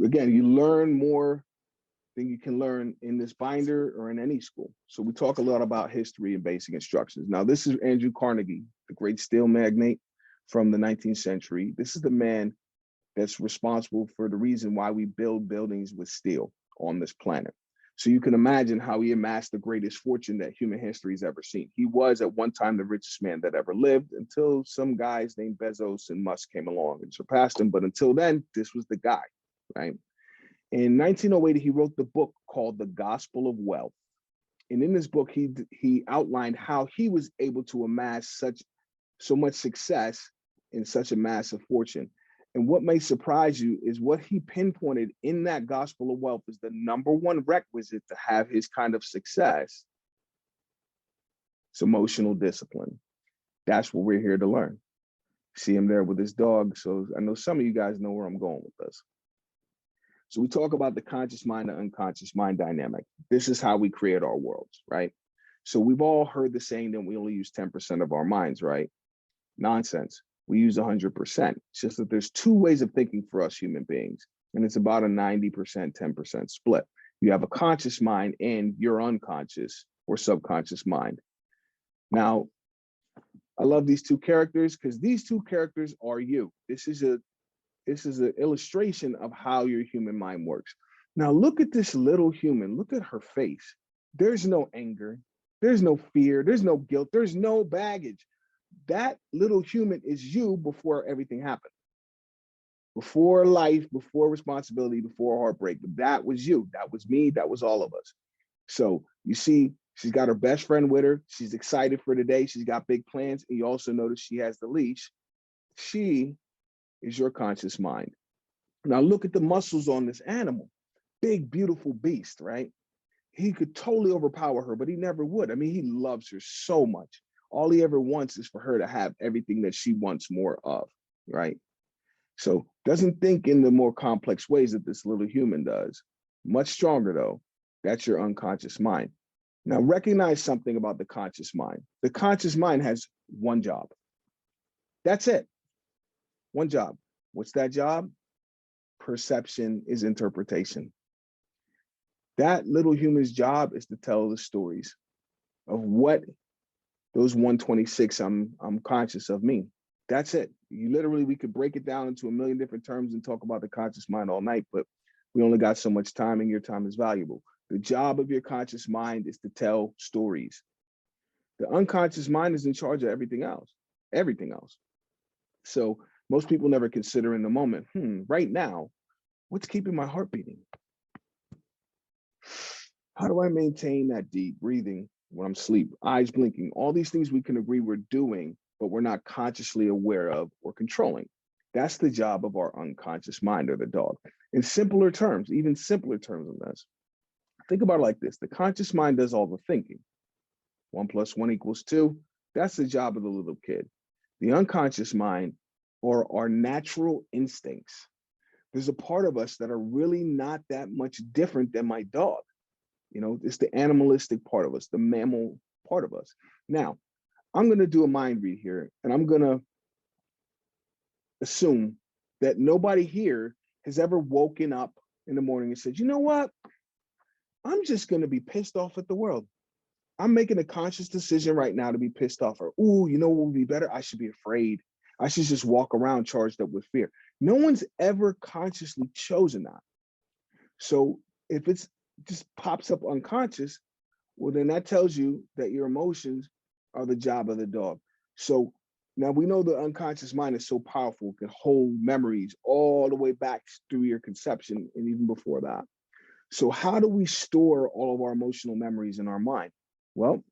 Again, you learn more than you can learn in this binder or in any school. So we talk a lot about history and basic instructions. Now, this is Andrew Carnegie, the great steel magnate from the 19th century. This is the man that's responsible for the reason why we build buildings with steel on this planet. So you can imagine how he amassed the greatest fortune that human history has ever seen. He was at one time the richest man that ever lived until some guys named Bezos and Musk came along and surpassed him. But until then, this was the guy, right? In 1908, he wrote the book called The Gospel of Wealth. And in this book, he outlined how he was able to amass so much success in such a massive fortune. And what may surprise you is what he pinpointed in that Gospel of Wealth is the number one requisite to have his kind of success. It's emotional discipline. That's what we're here to learn. See him there with his dog. So I know some of you guys know where I'm going with this. So we talk about the conscious mind and unconscious mind dynamic. This is how we create our worlds, right? So we've all heard the saying that we only use 10% of our minds, right? Nonsense. We use 100%. It's just that there's two ways of thinking for us human beings, and it's about a 90%, 10% split. You have a conscious mind and your unconscious or subconscious mind. Now, I love these two characters because these two characters are you. This is an illustration of how your human mind works. Now, look at this little human. Look at her face. There's no anger. There's no fear. There's no guilt. There's no baggage. That little human is you before everything happened. Before life, before responsibility, before heartbreak. That was you. That was me. That was all of us. So you see, she's got her best friend with her. She's excited for the day. She's got big plans. And you also notice she has the leash. She is your conscious mind. Now look at the muscles on this animal. Big, beautiful beast, right? He could totally overpower her, but he never would. I mean, he loves her so much. All he ever wants is for her to have everything that she wants more of, right? So doesn't think in the more complex ways that this little human does. Much stronger though. That's your unconscious mind. Now recognize something about the conscious mind. The conscious mind has one job. That's it. One job. What's that job? Perception is interpretation. That little human's job is to tell the stories of what those 126 I'm conscious of me. That's it. We could break it down into a million different terms and talk about the conscious mind all night, but we only got so much time and your time is valuable. The job of your conscious mind is to tell stories. The unconscious mind is in charge of everything else, everything else. So most people never consider in the moment, right now, what's keeping my heart beating? How do I maintain that deep breathing when I'm asleep, eyes blinking? All these things we can agree we're doing, but we're not consciously aware of or controlling. That's the job of our unconscious mind or the dog. In simpler terms, even simpler terms than this, think about it like this. The conscious mind does all the thinking. 1 + 1 = 2. That's the job of the little kid. The unconscious mind or our natural instincts. There's a part of us that are really not that much different than my dog. You know, it's the animalistic part of us, the mammal part of us. Now, I'm going to do a mind read here, and I'm going to assume that nobody here has ever woken up in the morning and said, you know what? I'm just going to be pissed off at the world. I'm making a conscious decision right now to be pissed off. Or, ooh, you know what would be better? I should be afraid. I should just walk around charged up with fear. No one's ever consciously chosen that. So if it's just pops up unconscious, well, then that tells you that your emotions are the job of the dog. So now we know the unconscious mind is so powerful, it can hold memories all the way back through your conception and even before that. So how do we store all of our emotional memories in our mind? Well,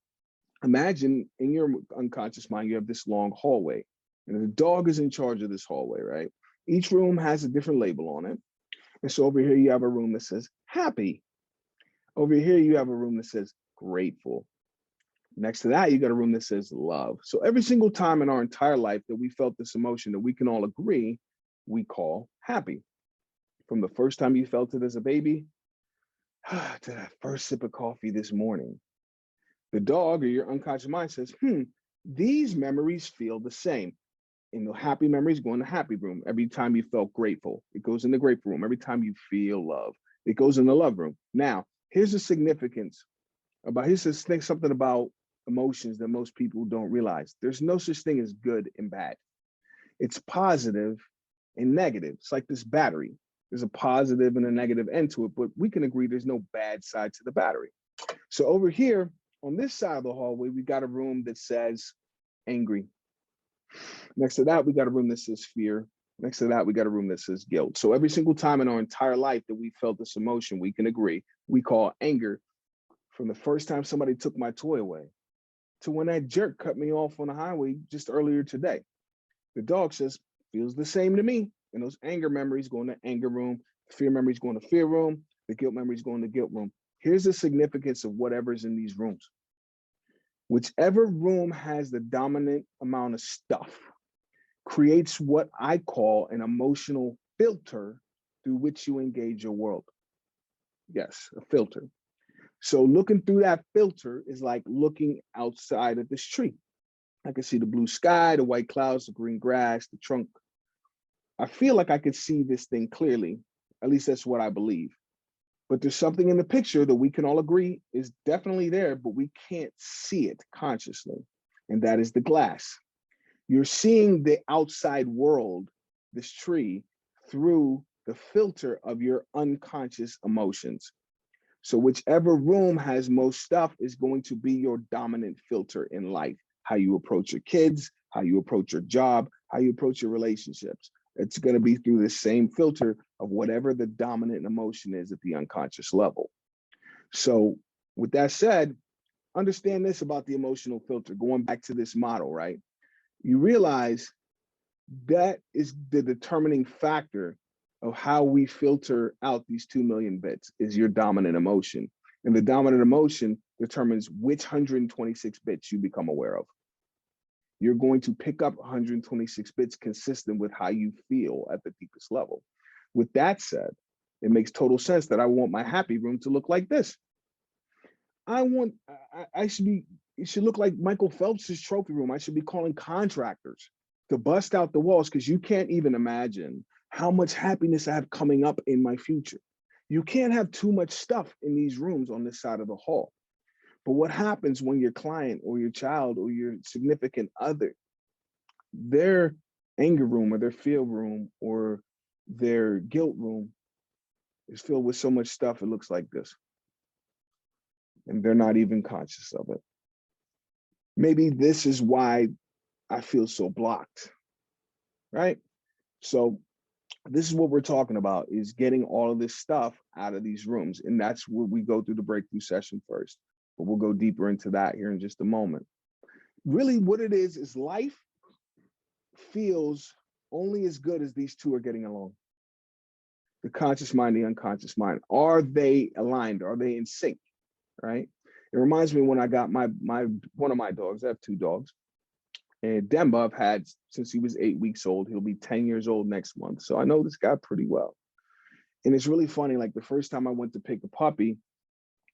imagine in your unconscious mind, you have this long hallway, and the dog is in charge of this hallway, right? Each room has a different label on it. And so over here, you have a room that says happy. Over here, you have a room that says grateful. Next to that, you got a room that says love. So every single time in our entire life that we felt this emotion that we can all agree, we call happy. From the first time you felt it as a baby, to that first sip of coffee this morning. The dog or your unconscious mind says, these memories feel the same. And the happy memories go in the happy room. Every time you felt grateful, it goes in the grateful room. Every time you feel love, it goes in the love room. Now, here's the significance here's this thing, something about emotions that most people don't realize. There's no such thing as good and bad. It's positive and negative. It's like this battery. There's a positive and a negative end to it, but we can agree there's no bad side to the battery. So over here on this side of the hallway, we got a room that says angry. Next to that, we got a room that says fear. Next to that, we got a room that says guilt. So every single time in our entire life that we felt this emotion, we can agree, we call anger, from the first time somebody took my toy away to when that jerk cut me off on the highway just earlier today. The dog says, feels the same to me. And those anger memories go in the anger room, the fear memories go in the fear room, the guilt memories go in the guilt room. Here's the significance of whatever's in these rooms. Whichever room has the dominant amount of stuff creates what I call an emotional filter through which you engage your world. Yes, a filter. So looking through that filter is like looking outside of this tree. I can see the blue sky, the white clouds, the green grass, the trunk. I feel like I could see this thing clearly. At least that's what I believe. But there's something in the picture that we can all agree is definitely there, but we can't see it consciously. And that is the glass. You're seeing the outside world, this tree, through the filter of your unconscious emotions. So whichever room has most stuff is going to be your dominant filter in life. How you approach your kids, how you approach your job, how you approach your relationships. It's going to be through the same filter of whatever the dominant emotion is at the unconscious level. So with that said, understand this about the emotional filter, going back to this model, right? You realize that is the determining factor of how we filter out these 2 million bits is your dominant emotion. And the dominant emotion determines which 126 bits you become aware of. You're going to pick up 126 bits consistent with how you feel at the deepest level. With that said, it makes total sense that I want my happy room to look like this. It should look like Michael Phelps's trophy room. I should be calling contractors to bust out the walls because you can't even imagine how much happiness I have coming up in my future. You can't have too much stuff in these rooms on this side of the hall. But what happens when your client or your child or your significant other, their anger room or their fear room or their guilt room is filled with so much stuff, it looks like this. And they're not even conscious of it. Maybe this is why I feel so blocked, right? So this is what we're talking about, is getting all of this stuff out of these rooms. And that's where we go through the breakthrough session first. But we'll go deeper into that here in just a moment. Really what it is life feels only as good as these two are getting along. The conscious mind, the unconscious mind. Are they aligned? Are they in sync, right? It reminds me when I got my one of my dogs. I have 2 dogs. And Demba I've had since he was 8 weeks old. He'll be 10 years old next month. So I know this guy pretty well. And it's really funny, like the first time I went to pick a puppy,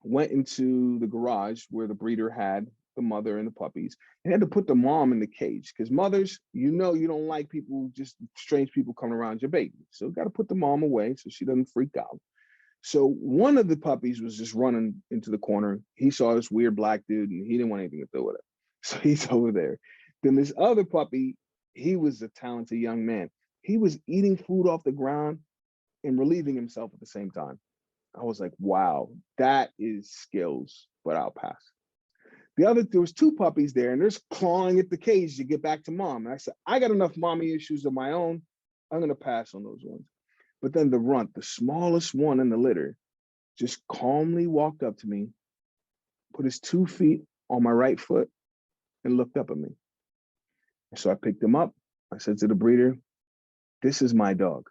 went into the garage where the breeder had the mother and the puppies, and had to put the mom in the cage because mothers, you know, you don't like people, just strange people coming around your baby. So got to put the mom away so she doesn't freak out. So one of the puppies was just running into the corner. He saw this weird black dude and he didn't want anything to do with it. So he's over there. Then this other puppy, he was a talented young man. He was eating food off the ground and relieving himself at the same time. I was like, wow, that is skills, but I'll pass. There was 2 puppies there and they're clawing at the cage to get back to mom. And I said, I got enough mommy issues of my own. I'm going to pass on those ones. But then the runt, the smallest one in the litter, just calmly walked up to me, put his 2 feet on my right foot and looked up at me. And so I picked him up. I said to the breeder, this is my dog.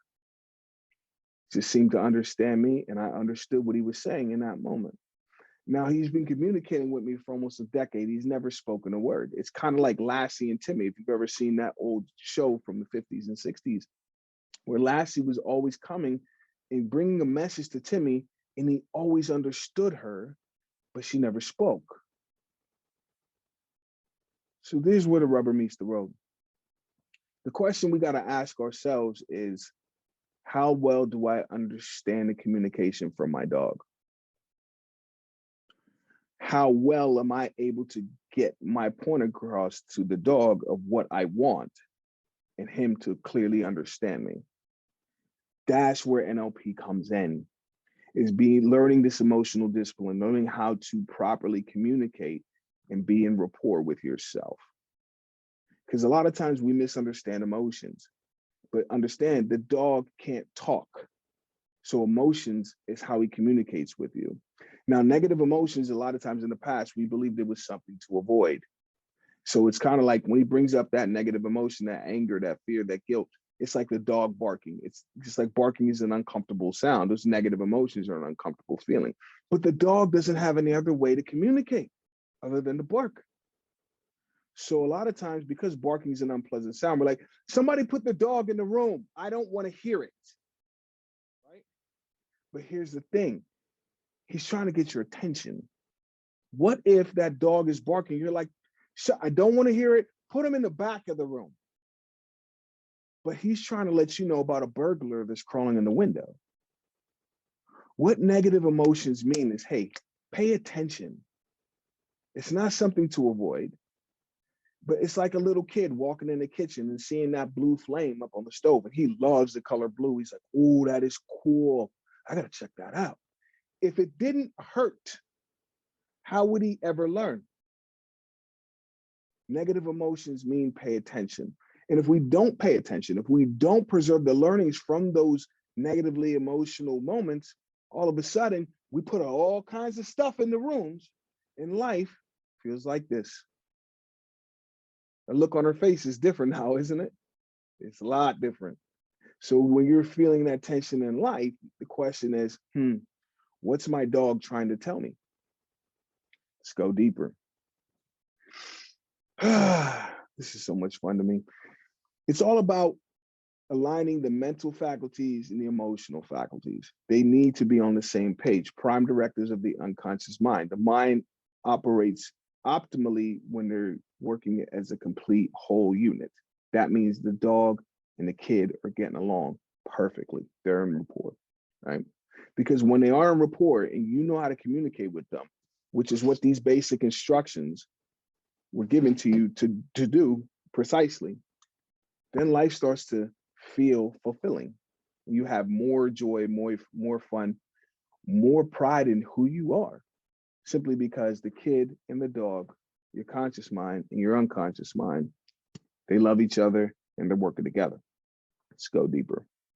Just seemed to understand me, and I understood what he was saying in that moment. Now he's been communicating with me for almost a decade. He's never spoken a word. It's kind of like Lassie and Timmy, if you've ever seen that old show from the 50s and 60s, where Lassie was always coming and bringing a message to Timmy, and he always understood her, but she never spoke. So this is where the rubber meets the road. The question we got to ask ourselves is, how well do I understand the communication from my dog? How well am I able to get my point across to the dog of what I want and him to clearly understand me? That's where NLP comes in, is learning this emotional discipline, learning how to properly communicate and be in rapport with yourself. Because a lot of times we misunderstand emotions, but understand the dog can't talk. So emotions is how he communicates with you. Now, negative emotions, a lot of times in the past, we believed it was something to avoid. So it's kind of like when he brings up that negative emotion, that anger, that fear, that guilt, it's like the dog barking. It's just like barking is an uncomfortable sound. Those negative emotions are an uncomfortable feeling. But the dog doesn't have any other way to communicate other than to bark. So a lot of times, because barking is an unpleasant sound, we're like, somebody put the dog in the room. I don't want to hear it. Right? But here's the thing. He's trying to get your attention. What if that dog is barking? You're like, I don't want to hear it. Put him in the back of the room. But he's trying to let you know about a burglar that's crawling in the window. What negative emotions mean is, hey, pay attention. It's not something to avoid, but it's like a little kid walking in the kitchen and seeing that blue flame up on the stove, and he loves the color blue. He's like, oh, that is cool. I got to check that out. If it didn't hurt, how would he ever learn? Negative emotions mean pay attention. And if we don't pay attention, if we don't preserve the learnings from those negatively emotional moments, all of a sudden we put all kinds of stuff in the rooms, and life feels like this. The look on her face is different now, isn't it? It's a lot different. So when you're feeling that tension in life, the question is, what's my dog trying to tell me? Let's go deeper. This is so much fun to me. It's all about aligning the mental faculties and the emotional faculties. They need to be on the same page. Prime directives of the unconscious mind. The mind operates optimally when they're working as a complete whole unit. That means the dog and the kid are getting along perfectly. They're in rapport, right? Because when they are in rapport and you know how to communicate with them, which is what these basic instructions were given to you to do precisely, then life starts to feel fulfilling. You have more joy, more fun, more pride in who you are, simply because the kid and the dog, your conscious mind and your unconscious mind, they love each other and they're working together. Let's go deeper.